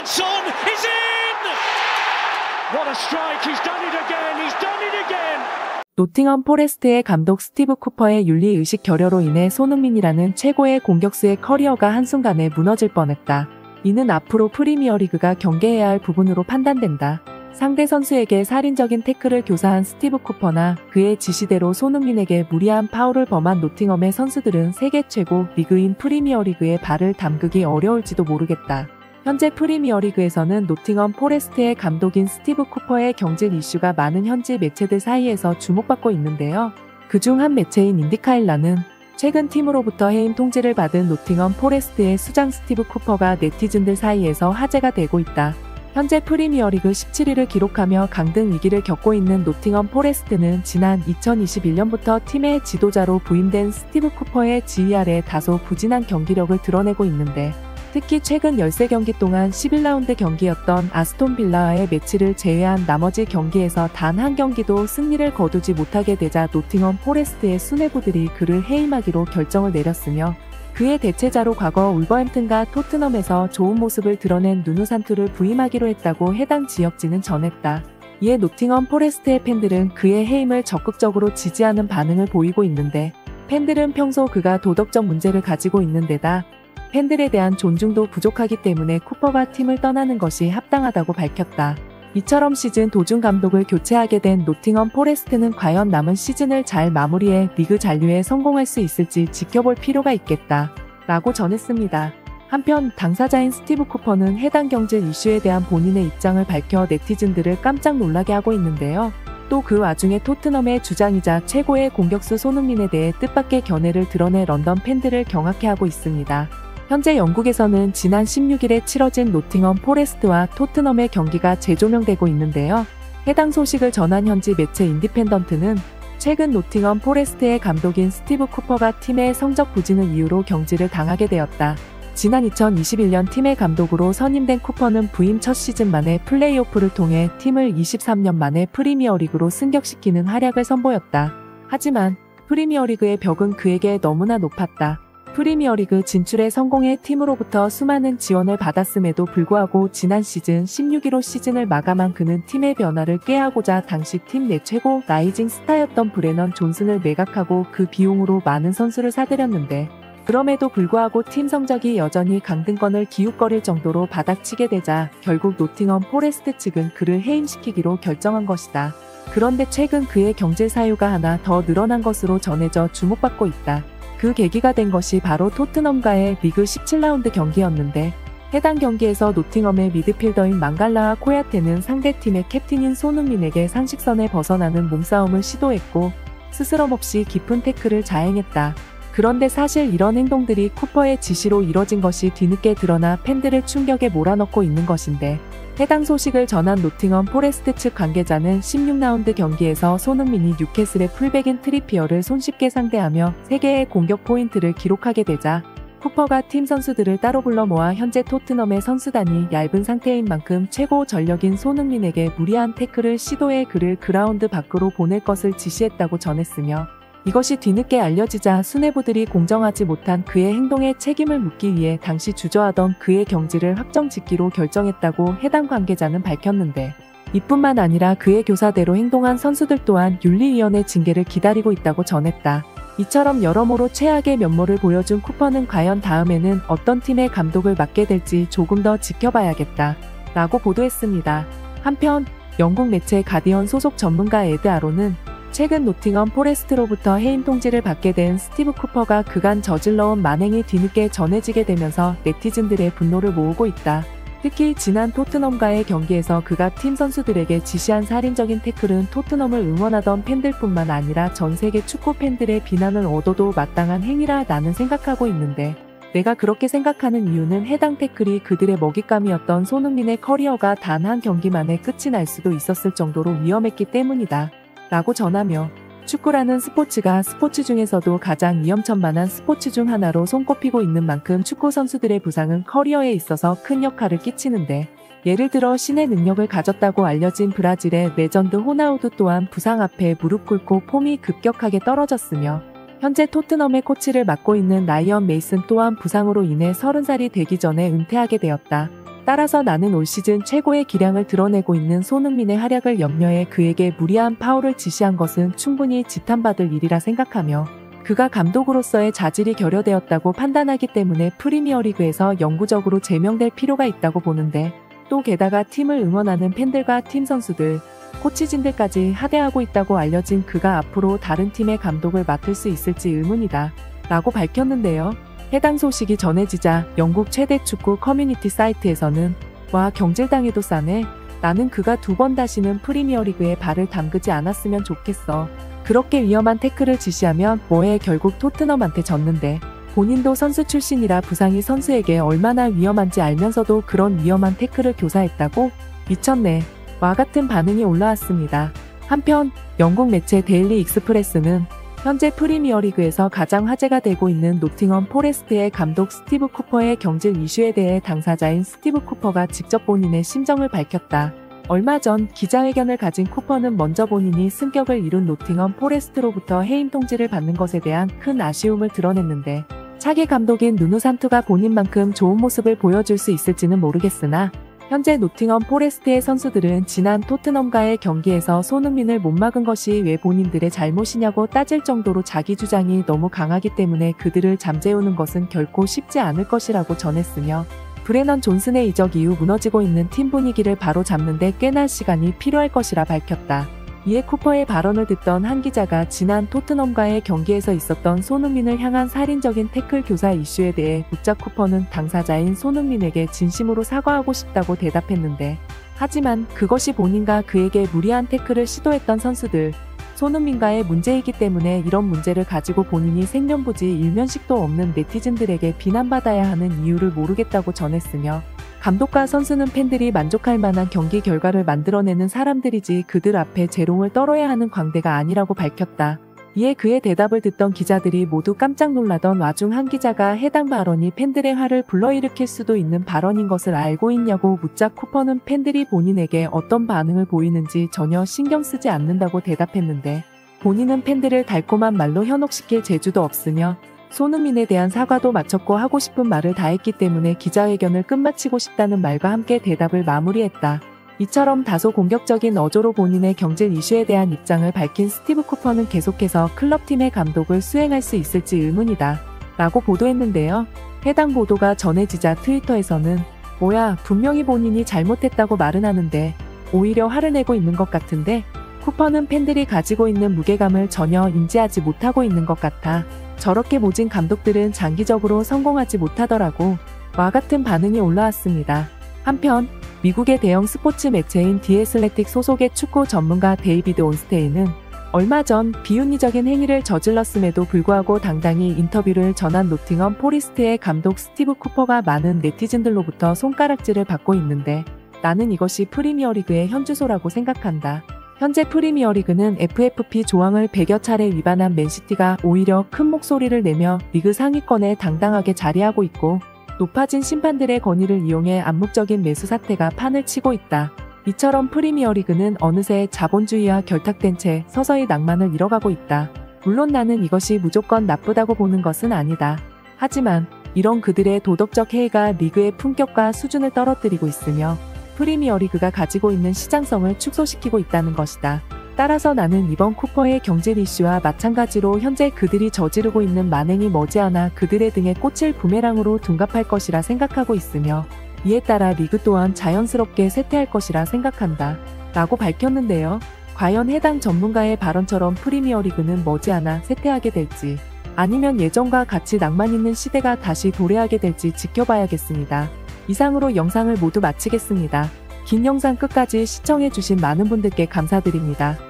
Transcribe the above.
and Son is in! What a strike, he's done it again, he's done it again! 노팅엄 포레스트의 감독 스티브 쿠퍼의 윤리의식 결여로 인해 손흥민이라는 최고의 공격수의 커리어가 한순간에 무너질 뻔했다. 이는 앞으로 프리미어리그가 경계해야 할 부분으로 판단된다. 상대 선수에게 살인적인 태클을 교사한 스티브 쿠퍼나 그의 지시대로 손흥민에게 무리한 파울을 범한 노팅엄의 선수들은 세계 최고 리그인 프리미어리그에 발을 담그기 어려울지도 모르겠다. 현재 프리미어리그에서는 노팅엄 포레스트의 감독인 스티브 쿠퍼의 경질 이슈가 많은 현지 매체들 사이에서 주목받고 있는데요. 그중 한 매체인 인디카일러는 최근 팀으로부터 해임 통지를 받은 노팅엄 포레스트의 수장 스티브 쿠퍼가 네티즌들 사이에서 화제가 되고 있다. 현재 프리미어리그 17위를 기록하며 강등 위기를 겪고 있는 노팅엄 포레스트는 지난 2021년부터 팀의 지도자로 부임된 스티브 쿠퍼의 지휘 아래 다소 부진한 경기력을 드러내고 있는데 특히 최근 13경기 동안 11라운드 경기였던 아스톤 빌라와의 매치를 제외한 나머지 경기에서 단 한 경기도 승리를 거두지 못하게 되자 노팅엄 포레스트의 수뇌부들이 그를 해임하기로 결정을 내렸으며 그의 대체자로 과거 울버햄튼과 토트넘에서 좋은 모습을 드러낸 누누 산투를 부임하기로 했다고 해당 지역지는 전했다. 이에 노팅엄 포레스트의 팬들은 그의 해임을 적극적으로 지지하는 반응을 보이고 있는데 팬들은 평소 그가 도덕적 문제를 가지고 있는 데다 팬들에 대한 존중도 부족하기 때문에 쿠퍼가 팀을 떠나는 것이 합당하다고 밝혔다. 이처럼 시즌 도중 감독을 교체하게 된 노팅엄 포레스트는 과연 남은 시즌을 잘 마무리해 리그 잔류에 성공할 수 있을지 지켜볼 필요가 있겠다. 라고 전했습니다. 한편 당사자인 스티브 쿠퍼는 해당 경질 이슈에 대한 본인의 입장을 밝혀 네티즌들을 깜짝 놀라게 하고 있는데요. 또 그 와중에 토트넘의 주장이자 최고의 공격수 손흥민에 대해 뜻밖의 견해를 드러내 런던 팬들을 경악해 하고 있습니다. 현재 영국에서는 지난 16일에 치러진 노팅엄 포레스트와 토트넘의 경기가 재조명되고 있는데요. 해당 소식을 전한 현지 매체 인디펜던트는 최근 노팅엄 포레스트의 감독인 스티브 쿠퍼가 팀의 성적 부진을 이유로 경질을 당하게 되었다. 지난 2021년 팀의 감독으로 선임된 쿠퍼는 부임 첫 시즌 만에 플레이오프를 통해 팀을 23년 만에 프리미어리그로 승격시키는 활약을 선보였다. 하지만 프리미어리그의 벽은 그에게 너무나 높았다. 프리미어리그 진출에 성공해 팀으로부터 수많은 지원을 받았음에도 불구하고 지난 시즌 16위로 시즌을 마감한 그는 팀의 변화를 꾀하고자 당시 팀 내 최고 라이징 스타였던 브레넌 존슨을 매각하고 그 비용으로 많은 선수를 사들였는데 그럼에도 불구하고 팀 성적이 여전히 강등권을 기웃거릴 정도로 바닥치게 되자 결국 노팅엄 포레스트 측은 그를 해임시키기로 결정한 것이다. 그런데 최근 그의 경질 사유가 하나 더 늘어난 것으로 전해져 주목받고 있다. 그 계기가 된 것이 바로 토트넘과의 리그 17라운드 경기였는데 해당 경기에서 노팅엄의 미드필더인 망갈라와 코야테는 상대팀의 캡틴인 손흥민에게 상식선에 벗어나는 몸싸움을 시도했고 스스럼 없이 깊은 태클을 자행했다. 그런데 사실 이런 행동들이 쿠퍼의 지시로 이뤄진 것이 뒤늦게 드러나 팬들을 충격에 몰아넣고 있는 것인데 해당 소식을 전한 노팅엄 포레스트 측 관계자는 16라운드 경기에서 손흥민이 뉴캐슬의 풀백인 트리피어를 손쉽게 상대하며 3개의 공격 포인트를 기록하게 되자 쿠퍼가 팀 선수들을 따로 불러 모아 현재 토트넘의 선수단이 얇은 상태인 만큼 최고 전력인 손흥민에게 무리한 태클을 시도해 그를 그라운드 밖으로 보낼 것을 지시했다고 전했으며 이것이 뒤늦게 알려지자 수뇌부들이 공정하지 못한 그의 행동에 책임을 묻기 위해 당시 주저하던 그의 경질을 확정짓기로 결정했다고 해당 관계자는 밝혔는데 이뿐만 아니라 그의 교사대로 행동한 선수들 또한 윤리위원회 징계를 기다리고 있다고 전했다. 이처럼 여러모로 최악의 면모를 보여준 쿠퍼는 과연 다음에는 어떤 팀의 감독을 맡게 될지 조금 더 지켜봐야겠다. 라고 보도했습니다. 한편 영국 매체 가디언 소속 전문가 에드 아론은 최근 노팅엄 포레스트로부터 해임 통지를 받게 된 스티브 쿠퍼가 그간 저질러온 만행이 뒤늦게 전해지게 되면서 네티즌들의 분노를 모으고 있다. 특히 지난 토트넘과의 경기에서 그가 팀 선수들에게 지시한 살인적인 태클은 토트넘을 응원하던 팬들뿐만 아니라 전 세계 축구 팬들의 비난을 얻어도 마땅한 행위라 나는 생각하고 있는데 내가 그렇게 생각하는 이유는 해당 태클이 그들의 먹잇감이었던 손흥민의 커리어가 단 한 경기만에 끝이 날 수도 있었을 정도로 위험했기 때문이다. 라고 전하며 축구라는 스포츠가 스포츠 중에서도 가장 위험천만한 스포츠 중 하나로 손꼽히고 있는 만큼 축구 선수들의 부상은 커리어에 있어서 큰 역할을 끼치는데 예를 들어 신의 능력을 가졌다고 알려진 브라질의 레전드 호나우두 또한 부상 앞에 무릎 꿇고 폼이 급격하게 떨어졌으며 현재 토트넘의 코치를 맡고 있는 라이언 메이슨 또한 부상으로 인해 30살이 되기 전에 은퇴하게 되었다. 따라서 나는 올 시즌 최고의 기량을 드러내고 있는 손흥민의 활약을 염려해 그에게 무리한 파울을 지시한 것은 충분히 지탄받을 일이라 생각하며 그가 감독으로서의 자질이 결여되었다고 판단하기 때문에 프리미어리그에서 영구적으로 제명될 필요가 있다고 보는데 또 게다가 팀을 응원하는 팬들과 팀 선수들, 코치진들까지 하대하고 있다고 알려진 그가 앞으로 다른 팀의 감독을 맡을 수 있을지 의문이다 라고 밝혔는데요. 해당 소식이 전해지자 영국 최대 축구 커뮤니티 사이트에서는 와 경질당해도 싸네. 나는 그가 2번 다시는 프리미어리그에 발을 담그지 않았으면 좋겠어. 그렇게 위험한 태클을 지시하면 뭐해 결국 토트넘한테 졌는데 본인도 선수 출신이라 부상이 선수에게 얼마나 위험한지 알면서도 그런 위험한 태클을 교사했다고? 미쳤네. 와 같은 반응이 올라왔습니다. 한편 영국 매체 데일리 익스프레스는 현재 프리미어리그에서 가장 화제가 되고 있는 노팅엄 포레스트의 감독 스티브 쿠퍼의 경질 이슈에 대해 당사자인 스티브 쿠퍼가 직접 본인의 심정을 밝혔다. 얼마 전 기자회견을 가진 쿠퍼는 먼저 본인이 승격을 이룬 노팅엄 포레스트로부터 해임 통지를 받는 것에 대한 큰 아쉬움을 드러냈는데 차기 감독인 누누 산투가 본인만큼 좋은 모습을 보여줄 수 있을지는 모르겠으나 현재 노팅엄 포레스트의 선수들은 지난 토트넘과의 경기에서 손흥민을 못 막은 것이 왜 본인들의 잘못이냐고 따질 정도로 자기 주장이 너무 강하기 때문에 그들을 잠재우는 것은 결코 쉽지 않을 것이라고 전했으며 브레넌 존슨의 이적 이후 무너지고 있는 팀 분위기를 바로잡는 데 꽤나 시간이 필요할 것이라 밝혔다. 이에 쿠퍼의 발언을 듣던 한 기자가 지난 토트넘과의 경기에서 있었던 손흥민을 향한 살인적인 태클 교사 이슈에 대해 묻자 쿠퍼는 당사자인 손흥민에게 진심으로 사과하고 싶다고 대답했는데 하지만 그것이 본인과 그에게 무리한 태클을 시도했던 선수들, 손흥민과의 문제이기 때문에 이런 문제를 가지고 본인이 생면부지 일면식도 없는 네티즌들에게 비난받아야 하는 이유를 모르겠다고 전했으며 감독과 선수는 팬들이 만족할 만한 경기 결과를 만들어내는 사람들이지 그들 앞에 재롱을 떨어야 하는 광대가 아니라고 밝혔다. 이에 그의 대답을 듣던 기자들이 모두 깜짝 놀라던 와중 한 기자가 해당 발언이 팬들의 화를 불러일으킬 수도 있는 발언인 것을 알고 있냐고 묻자 쿠퍼는 팬들이 본인에게 어떤 반응을 보이는지 전혀 신경 쓰지 않는다고 대답했는데 본인은 팬들을 달콤한 말로 현혹시킬 재주도 없으며 손흥민에 대한 사과도 마쳤고 하고 싶은 말을 다 했기 때문에 기자회견을 끝마치고 싶다는 말과 함께 대답을 마무리했다. 이처럼 다소 공격적인 어조로 본인의 경질 이슈에 대한 입장을 밝힌 스티브 쿠퍼는 계속해서 클럽팀의 감독을 수행할 수 있을지 의문이다 라고 보도했는데요. 해당 보도가 전해지자 트위터에서는 뭐야 분명히 본인이 잘못했다고 말은 하는데 오히려 화를 내고 있는 것 같은데 쿠퍼는 팬들이 가지고 있는 무게감을 전혀 인지하지 못하고 있는 것 같아. 저렇게 모진 감독들은 장기적으로 성공하지 못하더라고. 와 같은 반응이 올라왔습니다. 한편 미국의 대형 스포츠 매체인 디 애슬레틱 소속의 축구 전문가 데이비드 온스테인은 얼마 전 비윤리적인 행위를 저질렀음에도 불구하고 당당히 인터뷰를 전한 노팅엄 포리스트의 감독 스티브 쿠퍼가 많은 네티즌들로부터 손가락질을 받고 있는데 나는 이것이 프리미어리그의 현주소라고 생각한다. 현재 프리미어리그는 FFP 조항을 100여 차례 위반한 맨시티가 오히려 큰 목소리를 내며 리그 상위권에 당당하게 자리하고 있고 높아진 심판들의 권위를 이용해 암묵적인 매수 사태가 판을 치고 있다. 이처럼 프리미어리그는 어느새 자본주의와 결탁된 채 서서히 낭만을 잃어가고 있다. 물론 나는 이것이 무조건 나쁘다고 보는 것은 아니다. 하지만 이런 그들의 도덕적 해이가 리그의 품격과 수준을 떨어뜨리고 있으며 프리미어리그가 가지고 있는 시장성을 축소시키고 있다는 것이다. 따라서 나는 이번 쿠퍼의 경질 이슈와 마찬가지로 현재 그들이 저지르고 있는 만행이 머지않아 그들의 등에 꽂힐 부메랑으로 둔갑할 것이라 생각하고 있으며 이에 따라 리그 또한 자연스럽게 쇠퇴할 것이라 생각한다. 라고 밝혔는데요. 과연 해당 전문가의 발언처럼 프리미어리그는 머지않아 쇠퇴하게 될지 아니면 예전과 같이 낭만 있는 시대가 다시 도래하게 될지 지켜봐야겠습니다. 이상으로 영상을 모두 마치겠습니다. 긴 영상 끝까지 시청해주신 많은 분들께 감사드립니다.